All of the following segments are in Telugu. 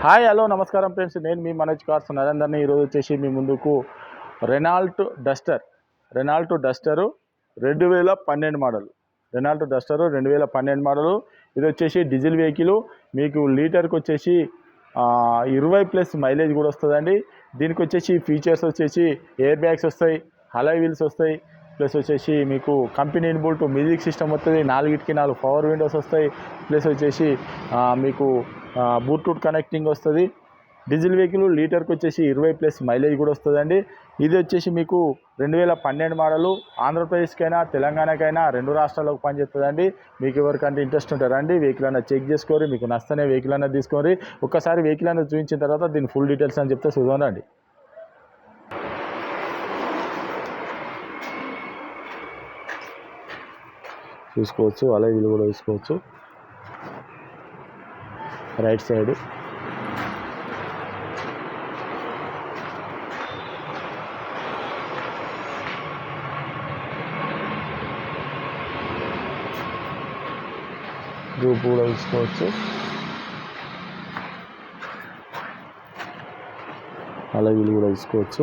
హాయ్ హలో నమస్కారం ఫ్రెండ్స్, నేను మీ మనోజ్ కార్స్ నరేందర్ని. ఈరోజు వచ్చేసి మీ ముందుకు Renault Duster 2012 model. Renault Duster 2012 model. ఇది వచ్చేసి డీజిల్ వెహికల్. మీకు లీటర్కి వచ్చేసి 20+ మైలేజ్ కూడా వస్తుందండి. దీనికి వచ్చేసి ఫీచర్స్ వచ్చేసి ఎయిర్ బ్యాగ్స్ వస్తాయి, అలాయ్ వీల్స్ వస్తాయి, ప్లస్ వచ్చేసి మీకు కంపెనీ ఇన్బుల్ట్ మ్యూజిక్ సిస్టమ్ వస్తుంది, 4 పవర్ విండోస్ వస్తాయి, ప్లస్ వచ్చేసి మీకు బ్లూటూత్ కనెక్టింగ్ వస్తుంది. డీజిల్ వెహికల్ లీటర్కి వచ్చేసి 20+ మైలేజ్ కూడా వస్తుందండి. ఇది వచ్చేసి మీకు 2012 మోడలు. ఆంధ్రప్రదేశ్కైనా తెలంగాణకైనా 2 రాష్ట్రాలకు పనిచేస్తుందండి. మీకు ఎవరికంటే ఇంట్రెస్ట్ ఉంటారండి, వెహికల్ అన్న చెక్ చేసుకోరి, మీకు నచ్చనే వెహికల్ అన్న తీసుకొని ఒక్కసారి వెహికల్ అన్న చూపించిన తర్వాత దీని ఫుల్ డీటెయిల్స్ అని చెప్తే చూద్దామండి. చూసుకోవచ్చు, అలాగే వీళ్ళు కూడా చూసుకోవచ్చు. రైట్ సైడ్ రూప్ కూడా చూసుకోవచ్చు. అలాగే వీళ్ళు కూడా చూసుకోవచ్చు.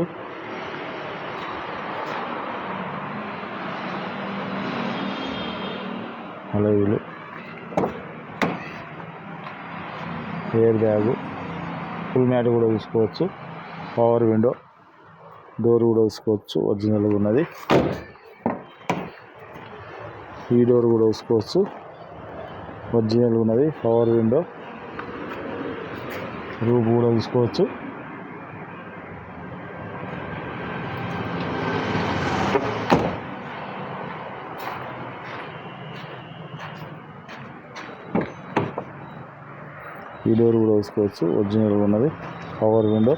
అలాగే వీళ్ళు ఎయిర్ బ్యాగు, ఫుల్ మ్యాట్ కూడా చూసుకోవచ్చు. పవర్ విండో, డోర్ కూడా చూసుకోవచ్చు, ఒరిజినల్గా ఉన్నది. ఈ డోర్ కూడా చూసుకోవచ్చు, ఒరిజినల్గా ఉన్నది. పవర్ విండో, రూఫ్ కూడా చూసుకోవచ్చు. ఈ డోర్ కూడా చూసుకోవచ్చు, ఒరిజినల్గా ఉన్నది. Power window,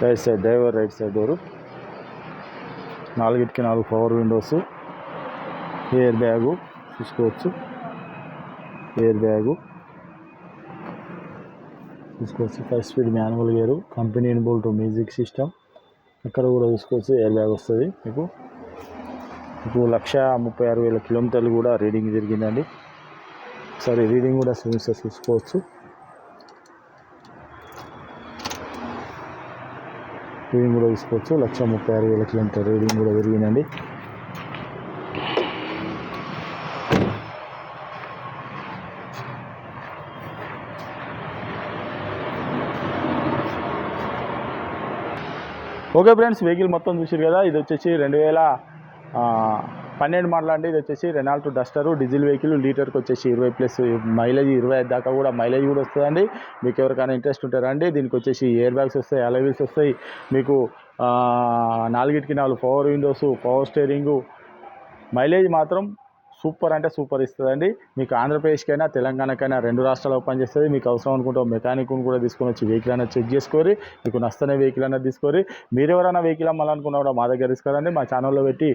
right side driver right side door, 4 power Windows, air bag చూసుకోవచ్చు. ఎయిర్ బ్యాగు చూసుకోవచ్చు. 5 speed manual gear, company inbuilt music system. అక్కడ కూడా చూసుకోవచ్చు, ఎయిర్ బ్యాగ్ వస్తుంది. మీకు 136,000 కిలోమీటర్లు కూడా రీడింగ్ జరిగిందండి. ఒకసారి రీడింగ్ కూడా చూసుకోవచ్చు. రీడింగ్ కూడా చూసుకోవచ్చు. 136,000 కిలోమీటర్ రీడింగ్ కూడా జరిగిందండి. ఓకే ఫ్రెండ్స్, వెహికల్ మొత్తం చూసారు కదా. ఇది వచ్చేసి 2012 మోడల్ అండి. ఇది వచ్చేసి రెనాల్ట్ డస్టర్ డీజిల్ వెహికల్. లీటర్కి వచ్చేసి 20+ మైలేజ్, 25 దాకా కూడా మైలేజ్ కూడా వస్తుందండి. మీకు ఎవరికైనా ఇంట్రెస్ట్ ఉంటారండి. దీనికి వచ్చేసి ఎయిర్ బ్యాగ్స్ వస్తాయి, అలాయ్ వీల్స్ వస్తాయి. మీకు 4 power Windows, power steering. Mileage మాత్రం సూపర్ అంటే సూపర్ ఇస్తుందండి. మీకు ఆంధ్రప్రదేశ్కైనా తెలంగాణకైనా 2 రాష్ట్రాలకు పనిచేస్తుంది. మీకు అవసరం అనుకుంటే మెకానిక్ను కూడా తీసుకొని వచ్చి వెహికల్ అనేది చెక్ చేసుకోరి, మీకు నచ్చనే వెహికల్ అనేది తీసుకోరి. మీరు ఎవరైనా వెహికల్ అమ్మాలనుకున్నా కూడా మా దగ్గర తీసుకురండి. మా ఛానల్లో పెట్టి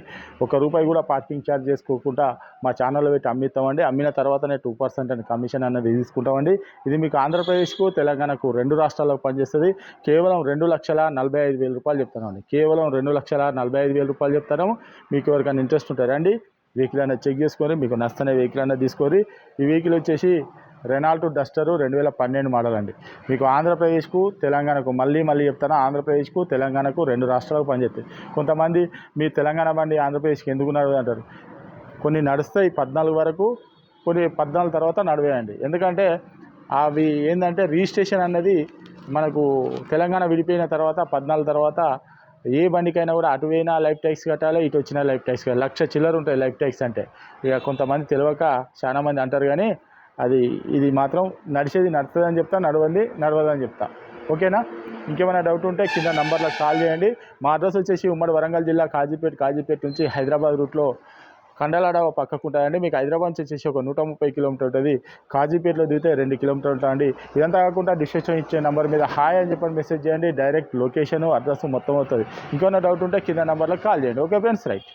₹1 కూడా పార్కింగ్ ఛార్జ్ చేసుకోకుండా మా ఛానల్లో పెట్టి అమ్మిస్తామండి. అమ్మిన తర్వాతనే 2% అని కమిషన్ అనేది తీసుకుంటామండి. ఇది మీకు ఆంధ్రప్రదేశ్కు తెలంగాణకు 2 రాష్ట్రాలకు పనిచేస్తుంది. కేవలం ₹2,45,000 చెప్తానండి. కేవలం ₹2,45,000 చెప్తాము. మీకు ఎవరికైనా ఇంట్రెస్ట్ ఉంటారండి, వెహికల్ అనేది చెక్ చేసుకొని మీకు నచ్చనే వెహికల్ అనేది తీసుకొని. ఈ వెహికల్ వచ్చేసి రెనాల్ట్ డస్టర్ 2012 మోడల్ అండి. మీకు ఆంధ్రప్రదేశ్కు తెలంగాణకు మళ్ళీ చెప్తాను, ఆంధ్రప్రదేశ్కు తెలంగాణకు 2 రాష్ట్రాలకు పనిచేస్తాయి. కొంతమంది మీ తెలంగాణ బండి ఆంధ్రప్రదేశ్కి ఎందుకు నడవదు అంటారు. కొన్ని నడుస్తాయి 14 వరకు, కొన్ని 14 తర్వాత నడవేయండి. ఎందుకంటే అవి ఏంటంటే రిజిస్ట్రేషన్ అన్నది మనకు తెలంగాణ విడిపోయిన తర్వాత 14 తర్వాత ఏ బండికైనా కూడా అటు పోయినా లైఫ్ ట్యాక్స్ కట్టాలి, ఇటు వచ్చినా లైఫ్ ట్యాక్స్ కట్టాలి. 1,00,000 చిల్లర ఉంటాయి లైఫ్ ట్యాక్స్ అంటే. ఇక కొంతమంది తెలియక చాలా మంది అంటారు, కానీ ఇది మాత్రం నడిచేది నడుతుందని చెప్తా, నడవదని చెప్తా. ఓకేనా? ఇంకేమైనా డౌట్ ఉంటే కింద నంబర్లకు కాల్ చేయండి. మా అడ్రస్ వచ్చేసి ఉమ్మడి వరంగల్ జిల్లా కాజీపేట నుంచి హైదరాబాద్ రూట్లో కండలాడ పక్కకు ఉంటుందండి. మీకు హైదరాబాద్ నుంచి వచ్చేసి ఒక 130 కిలోమీటర్ ఉంటుంది. కాజీపేటలో దిగితే 2 కిలోమీటర్లు ఉంటుందండి. ఇదంతా కాకుండా డిస్క్రిప్షన్ ఇచ్చే నెంబర్ మీద హాయ్ అని చెప్పని మెసేజ్ చేయండి. డైరెక్ట్ లొకేషన్, అడ్రస్ మొత్తం అవుతుంది. ఇంకేమైనా డౌట్ ఉంటే కింద నెంబర్లకు కాల్ చేయండి. Okay friends, right.